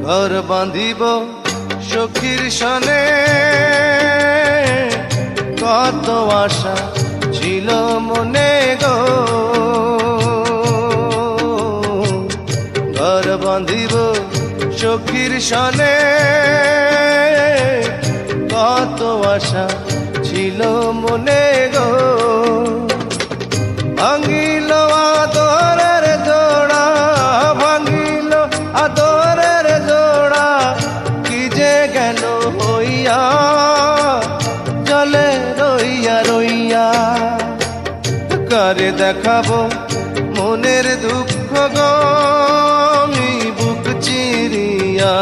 ঘর বাঁধিব সখীর সনে, কত আশা ছিল মনে গো। ঘর বাঁধিব সখীর সনে, কত আশা ছিল মনে গো। ভাঙিল আদরের জোড়া, ভাঙিল আদরের জোড়া, কি যে গেল হইয়া জলে রইয়া রইয়া। কারে দেখাবো মনের দুঃখ গো আমি বুক চিরিয়া।